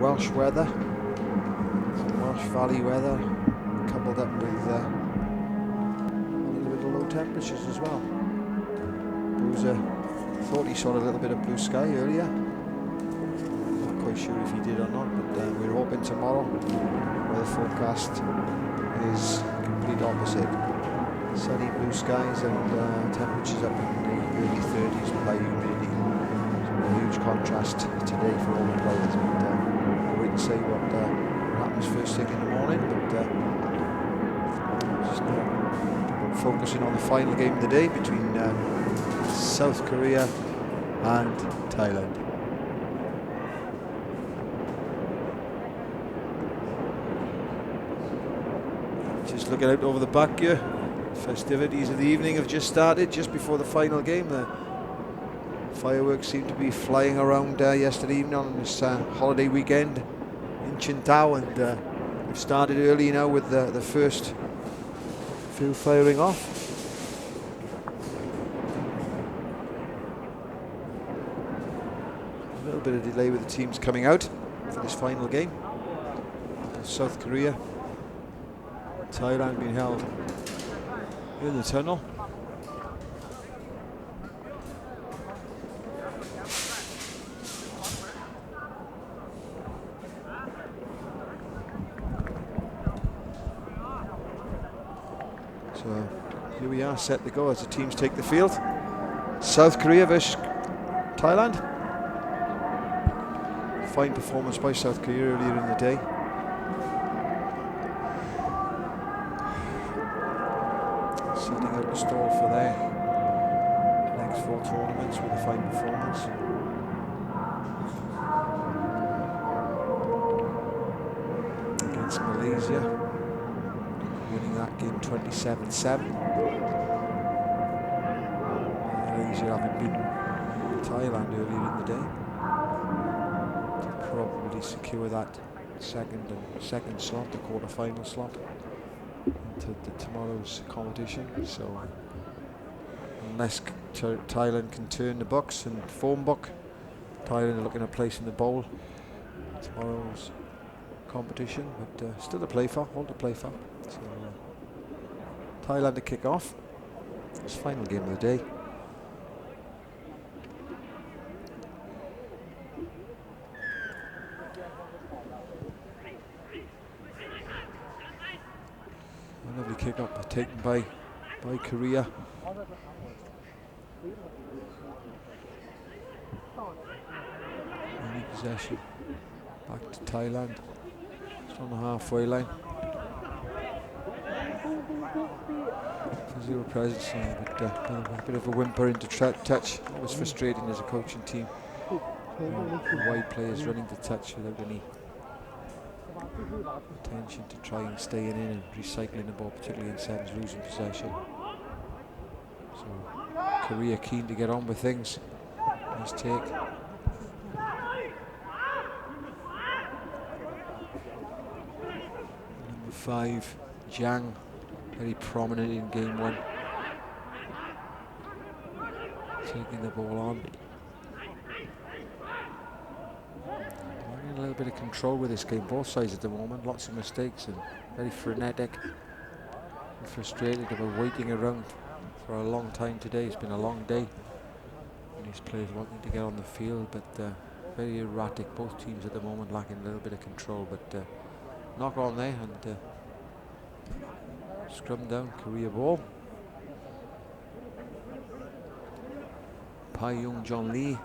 Welsh weather, Welsh Valley weather, coupled up with a little bit of low temperatures as well. Bruiser thought he saw a little bit of blue sky earlier. Not quite sure if he did or not, but we're hoping tomorrow. Weather forecast is complete opposite. Sunny blue skies and temperatures up in the early 30s with high humidity. So a huge contrast today for all the players. But we'll wait and see what happens first thing in the morning. But just focusing on the final game of the day between South Korea and Thailand. Just looking out over the back here. Festivities of the evening have just started, just before the final game. The fireworks seem to be flying around yesterday evening on this holiday weekend in Qingdao, and we've started early now with the first few firing off. A little bit of delay with the teams coming out for this final game. South Korea, Thailand being held in the tunnel. So here we are, set to go as the teams take the field. South Korea versus Thailand. Fine performance by South Korea earlier in the day. Setting out the stall for their next 4 tournaments with a fine performance. Against Malaysia, winning that game 27-7. Malaysia having beaten Thailand earlier in the day to probably secure that second slot, the quarter-final slot, into tomorrow's competition. So unless Thailand can turn the bucks and form book, Thailand are looking at placing the bowl tomorrow's competition, but still to play for, all to play for. So Thailand to kick off. It's final game of the day. A lovely kick up taken by Korea. Any possession back to Thailand. Just on the halfway line. Zero presence, but a bit of a whimper into touch. Always frustrating as a coaching team. Wide players running to touch without any attention to try and stay in and recycling the ball, particularly in sevens, losing possession. So Korea keen to get on with things. Nice take. Number 5, Zhang, very prominent in game 1. Taking the ball on. A little bit of control with this game, both sides at the moment. Lots of mistakes and very frenetic and frustrated about waiting around for a long time today. It's been a long day and these players wanting to get on the field, but very erratic. Both teams at the moment lacking a little bit of control, but knock on there and scrum down, Korea ball. Pai Young John Lee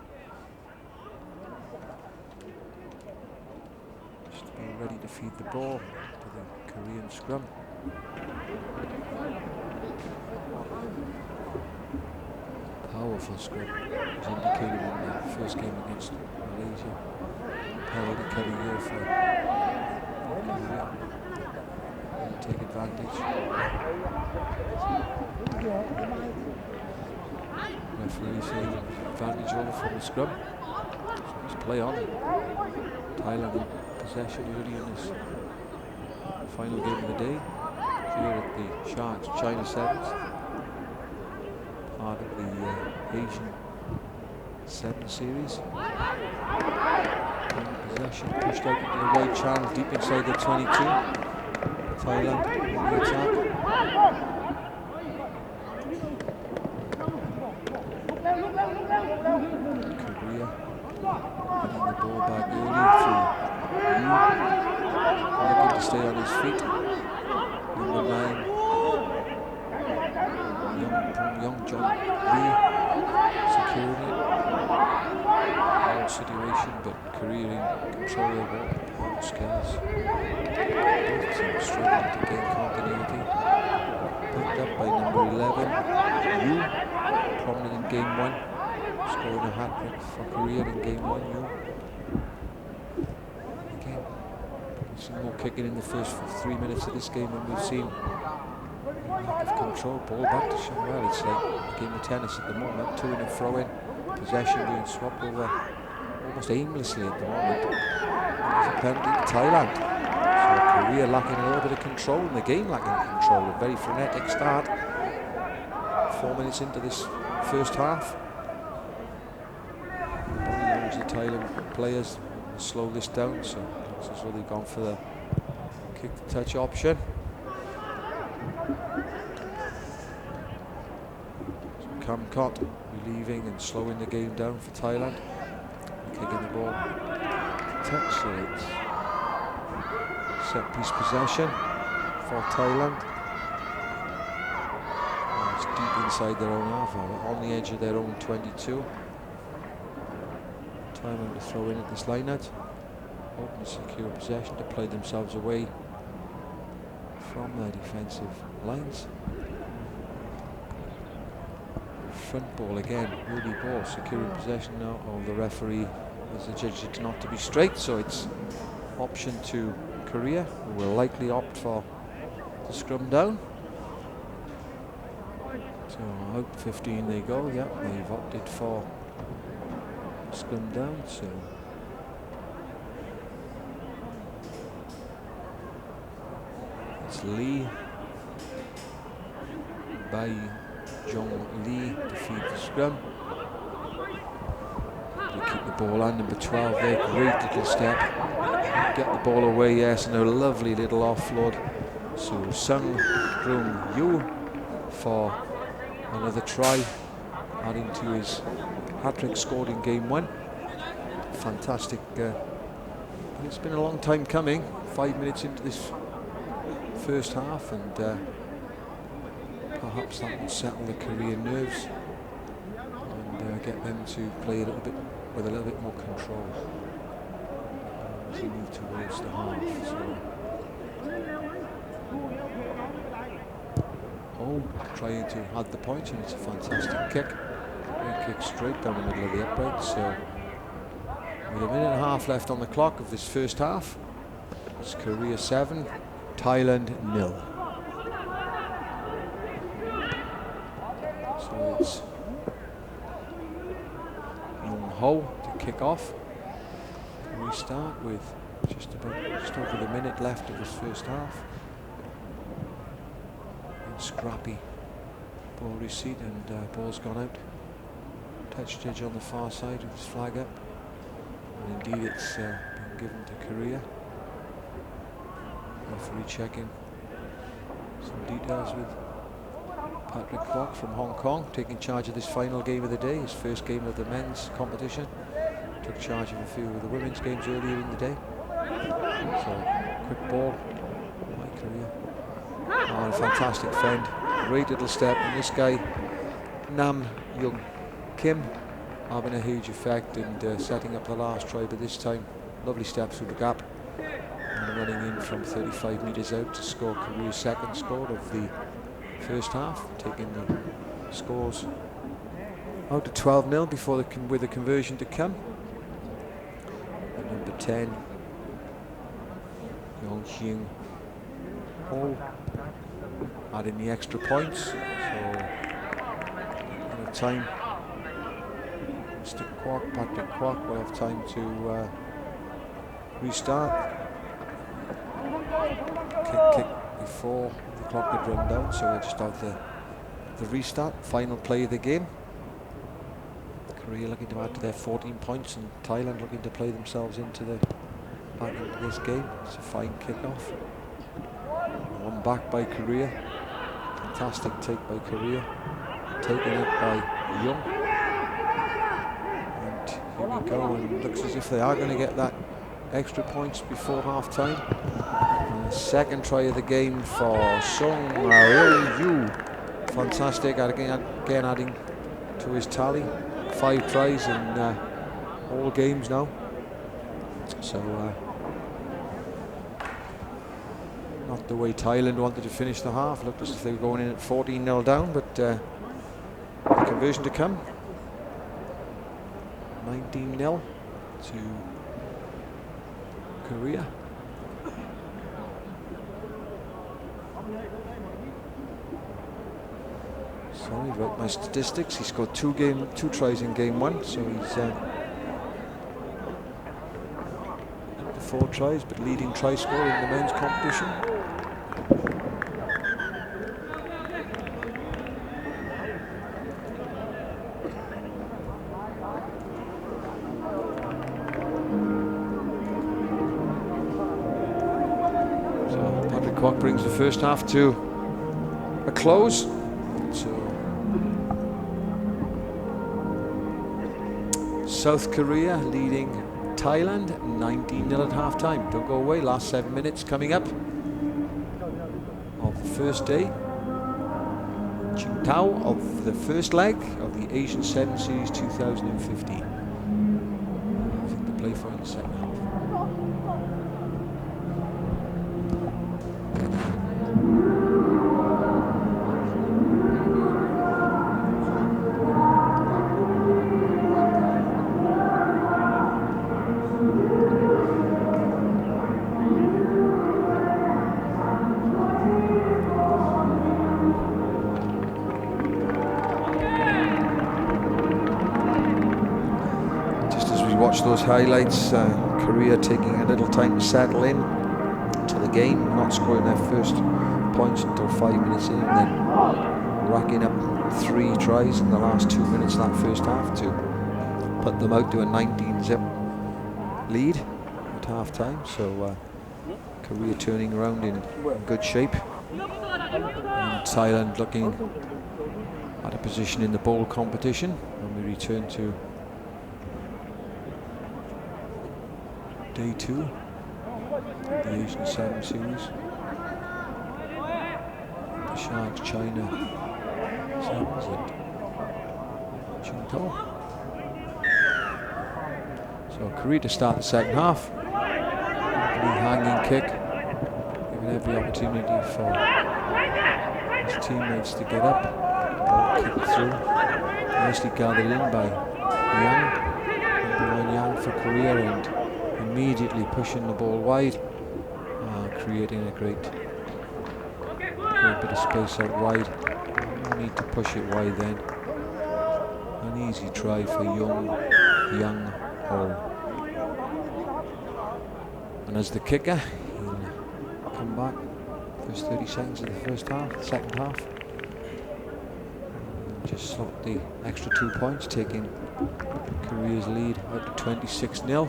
ready to feed the ball to the Korean scrum. Powerful scrum was indicated in the first game against Malaysia. Power to carry here for Korea. Take advantage. Referee saying advantage over from the scrum. So let's play on. Thailand possession early in this final game of the day here at the Sharks China Sevens, part of the Asian 7 series. Possession pushed out into the wide channel, deep inside the 22. Thailand on the attack. Korea getting the ball back early through Yu. Looking to stay on his feet. Number 9. Young John Lee securing it. Ball situation, but Korea in control of the ball. Ball skills. Both teams struggling to gain continuity. Picked up by number 11. Yu, prominent in game 1. Scoring a hat-trick for Korea in game 1. Yu. Again, some more kicking in the first 3 minutes of this game than we've seen. Lack of control, ball back to Shanghai. It's like a game of tennis at the moment. To and fro in, possession being swapped over almost aimlessly at the moment. There's a penalty to Thailand. So Korea lacking a little bit of control in the game, lacking control. A very frenetic start. 4 minutes into this first half. The Thailand players slow this down, so looks as though they've gone for the kick to touch option. Cot relieving and slowing the game down for Thailand. Kicking the ball touch, so it's set piece possession for Thailand. And it's deep inside their own half, on the edge of their own 22. Thailand to throw in at this line out. Open secure possession to play themselves away from their defensive lines. Front ball again, early ball, securing possession now. Oh, the referee has adjudged it not to be straight, so it's option to Korea, who will likely opt for the scrum down. So out 15 they go. Yeah, they've opted for scrum down. So it's Lee by Jong Lee to feed the scrum. They keep the ball on number 12 there. Great little step. Get the ball away, yes, and a lovely little offload. So Sung Rung Yu for another try, adding to his hat-trick scored in game 1. Fantastic. It's been a long time coming. 5 minutes into this first half, and perhaps that will settle the Korean nerves and get them to play a little bit with a little bit more control as we move towards the half. So, trying to add the point, and it's a fantastic kick. Great kick straight down the middle of the upright. So, with a minute and a half left on the clock of this first half, it's Korea 7, Thailand 0. So it's Young Ho to kick off. We start with just over the minute left of this first half. And scrappy ball receipt, and ball's gone out. Touch judge on the far side with his flag up. And indeed it's been given to Korea. Referee checking some details with Patrick Kwok from Hong Kong, taking charge of this final game of the day, his first game of the men's competition. Took charge of a few of the women's games earlier in the day. So, quick ball by Korea. Oh, a fantastic fend. Great little step. And this guy, Nam Young Kim, having a huge effect and setting up the last try, but this time, lovely step through the gap. And running in from 35 metres out to score Korea's second score of the first half, taking the scores out to 12-0 before with the conversion to come. And number 10, Yong Hyung Ho, adding the extra points. So, of time, Mr. Kwok, Patrick Kwok, will have time to restart. Kick before the clock had run down, so we'll just have the restart, final play of the game. Korea looking to add to their 14 points, and Thailand looking to play themselves back into this game. It's a fine kick-off. One back by Korea. Fantastic take by Korea. Taken it by Young. And here we go, and it looks as if they are going to get that extra points before half-time. Second try of the game for Sung Yu. Fantastic, again adding to his tally. 5 tries in all games now. So not the way Thailand wanted to finish the half. Looked as if they were going in at 14-0 down, but the conversion to come. 19-0 to Korea. Sorry about my statistics. He scored 2 tries in game 1, so he's up to 4 tries, but leading try scorer in the men's competition. So Patrick Kwok brings the first half to a close. So South Korea leading Thailand 19-0 at half-time. Don't go away, last 7 minutes coming up of the first day. Qingdao of the first leg of the Asian 7 Series 2015. I think the play for in the second half. Watch those highlights. Korea taking a little time to settle in to the game, not scoring their first points until 5 minutes in, and then racking up 3 tries in the last 2 minutes of that first half to put them out to a 19-0 lead at half time. So Korea turning around in good shape, and Thailand looking at a position in the bowl competition. And we return to Day 2 of the Asian 7 Series. The Sharks, China, 7s at Qingdao. So Korea to start the second half. Hanging kick, giving every opportunity for his teammates to get up. Ball kicked through, nicely gathered in by Yang. Number 1 Yang for Korea, and immediately pushing the ball wide, creating a great bit of space out wide. No need to push it wide then. An easy try for Young Ho. And as the kicker, he'll come back first 30 seconds of the second half. And just slot the extra 2 points, taking Korea's lead out to 26-0.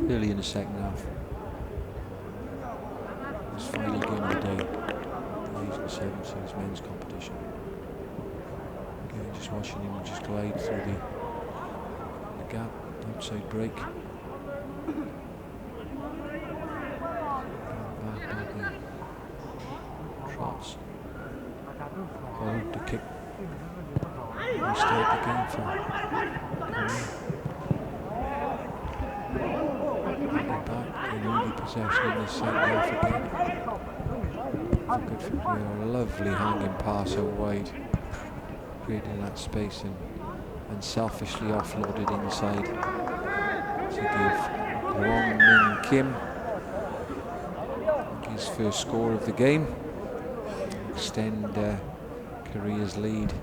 Early in the second half. This final game of the day, the Asian 7 Series men's competition. Again, just watching him just glide through the gap, outside break. Back trots. Hold to kick. Restart the game for Korea. Back in early possession in the second half again. Good for Korea. A lovely hanging pass out wide, creating that space and selfishly offloaded inside to give Wong Min Kim his first score of the game. Extend Korea's lead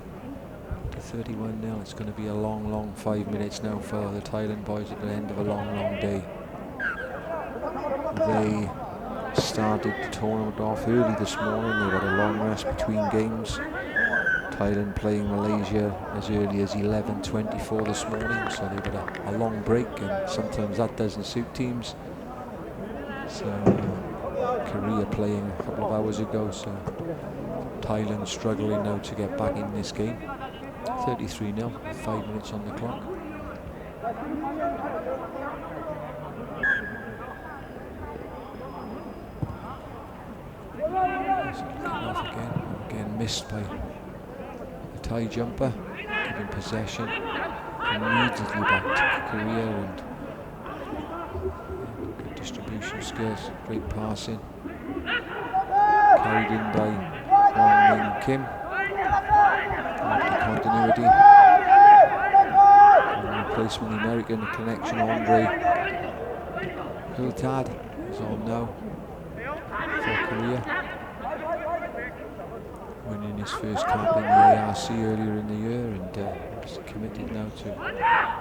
to 31-0. It's going to be a long 5 minutes now for the Thailand boys at the end of a long day. They started the tournament off early this morning. They had a long rest between games. Thailand playing Malaysia as early as 11:24 this morning, so they've got a long break, and sometimes that doesn't suit teams. So Korea playing a couple of hours ago, so Thailand struggling now to get back in this game. 33-0, 5 minutes on the clock. Again missed by the Thai jumper, giving possession immediately back to Korea, and good distribution skills, great passing, carried in by Hwang Min Kim. The continuity, and replacement, the American connection, Andre Hiltad is on now for Korea, winning his first cap in the ARC earlier in the year, and is committed now to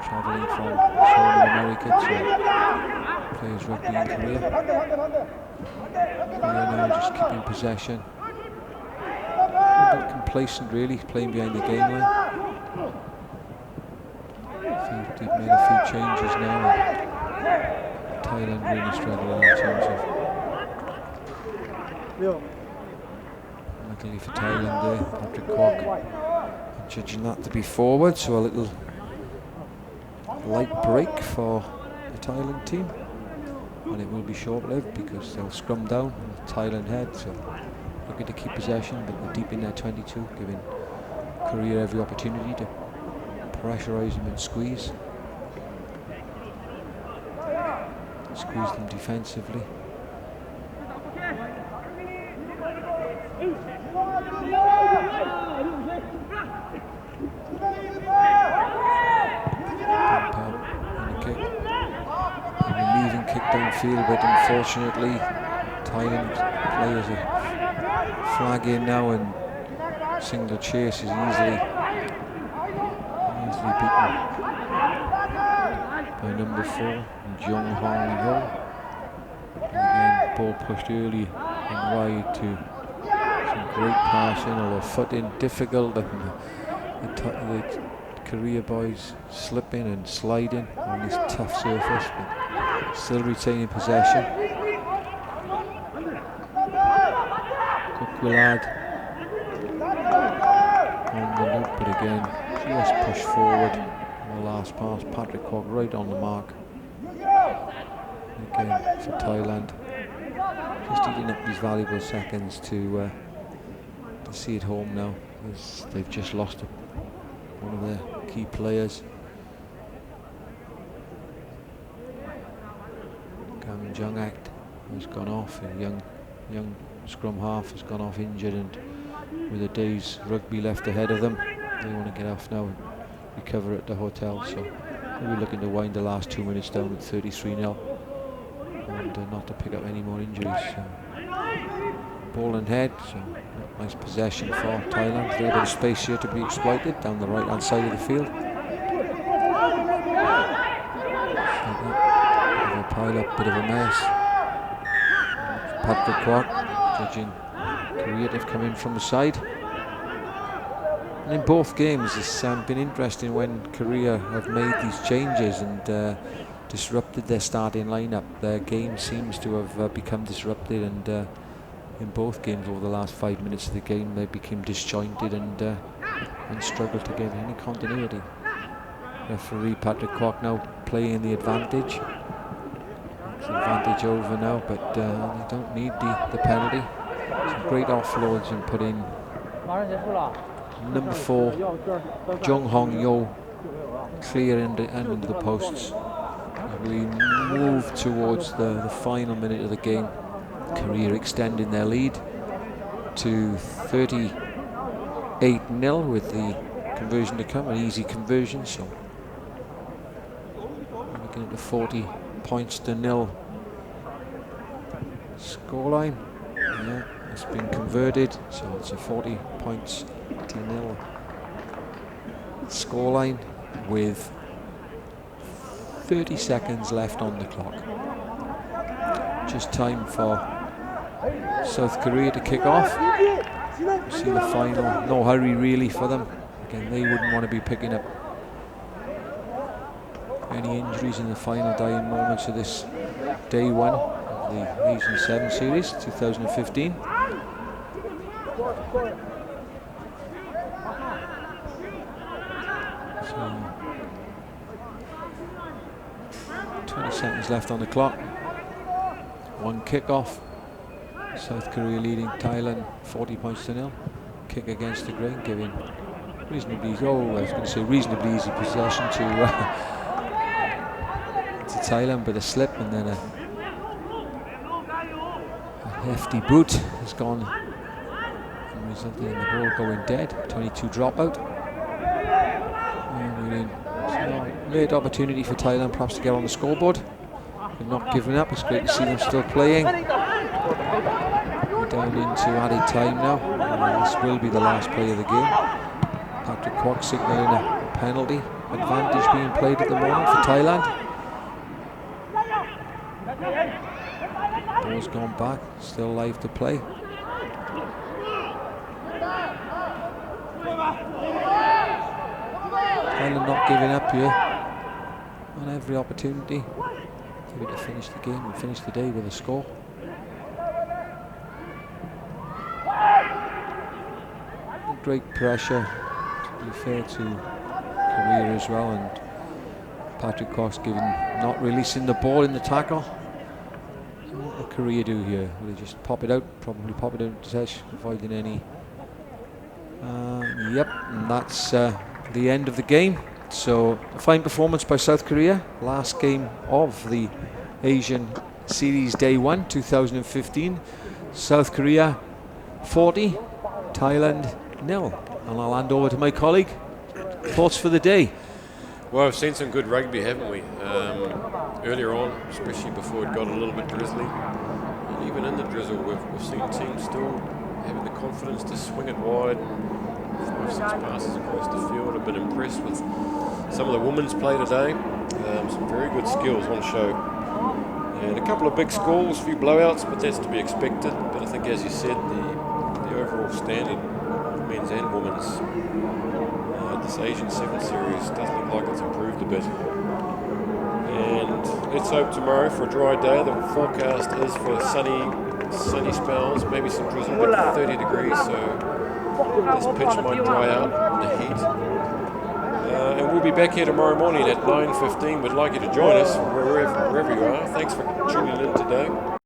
travelling from his home in America to play his rugby in Korea. Korea now just keeping possession. A bit complacent really, playing behind the game line. They've made a few changes now, and Thailand really struggling in terms of... Luckily for Thailand there, Patrick Kwok judging that to be forward, so a little light break for the Thailand team, and it will be short-lived because they'll scrum down with Thailand head, so looking to keep possession, but they're deep in their 22, giving Korea every opportunity to pressurise them and squeeze them defensively. Leaving kick downfield, but unfortunately Thailand players are flagging now, and single chase is easily beaten by number 4, Jung Hong Yo. Again, ball pushed early and wide to some great passing, although footing difficult, and the Korea boys slipping and sliding on this tough surface, but still retaining possession. Willard on the loop, but again just push forward on the last pass. Patrick Kwok right on the mark again for Thailand, just eating up these valuable seconds to see it home now, as they've just lost one of their key players. Kam Jung Act has gone off, a young scrum half has gone off injured, and with a day's rugby left ahead of them, they want to get off now and recover at the hotel, so we're looking to wind the last 2 minutes down at 33-0 and not to pick up any more injuries. So, ball and head, so nice possession for Thailand. A little bit of space here to be exploited down the right hand side of the field. Bit of a pile up, bit of a mess. Patrick Kwok judging Korea, they've come in from the side. And in both games it's been interesting when Korea have made these changes and disrupted their starting lineup. Their game seems to have become disrupted, and in both games over the last 5 minutes of the game they became disjointed and struggled to get any continuity. Referee Patrick Kwok now playing the advantage. It's advantage over now, but they don't need the penalty. Some great offloads and put in number 4 Jung Hong Yo clear into the posts. We move towards the final minute of the game. Korea extending their lead to 38-0 with the conversion to come, an easy conversion, so we're looking at the 40 points to 0 scoreline. Yeah, it's been converted, so it's a 40 points to 0 scoreline with 30 seconds left on the clock. Just time for South Korea to kick off. see the final. No hurry really for them. Again, they wouldn't want to be picking up any injuries in the final dying moments of this day one of the Asian 7 Series 2015. So 20 seconds left on the clock. One kick-off. South Korea leading Thailand 40 points to 0. Kick against the grain, giving reasonably, I was going to say reasonably easy possession to Thailand, but a slip and then a hefty boot has gone, and resulting in the ball going dead. 22 dropout. And late opportunity for Thailand perhaps to get on the scoreboard. They're not giving up. It's great to see them still playing. We're down into added time now. This will be the last play of the game. Patrick Kwok signalling a penalty advantage being played at the moment for Thailand. Ball's gone back, still live to play. Thailand not giving up here on every opportunity to finish the game and finish the day with a score. Great pressure, to be fair to Korea as well, and Patrick Kwok's not releasing the ball in the tackle. So what will Korea do here? Will they just pop it out? Probably pop it out to Tesh, avoiding any. Yep, and that's the end of the game. So a fine performance by South Korea. Last game of the Asian Series Day 1 2015. South Korea 40, Thailand 0. And I'll hand over to my colleague. Thoughts for the day? Well, we've seen some good rugby, haven't we? Earlier on, especially before it got a little bit drizzly. And even in the drizzle, we've seen teams still having the confidence to swing it wide. 5-6 passes across the field. I've been impressed with some of the women's play today. Some very good skills on show. And a couple of big scores, a few blowouts, but that's to be expected. But I think, as you said, the overall standard, men's and women's, this Asian 7 Series does look like it's improved a bit. And let's hope tomorrow for a dry day. The forecast is for sunny spells, maybe some drizzle, but 30 degrees, so this pitch might dry out in the heat. And we'll be back here tomorrow morning at 9:15. We'd like you to join us wherever you are. Thanks for tuning in today.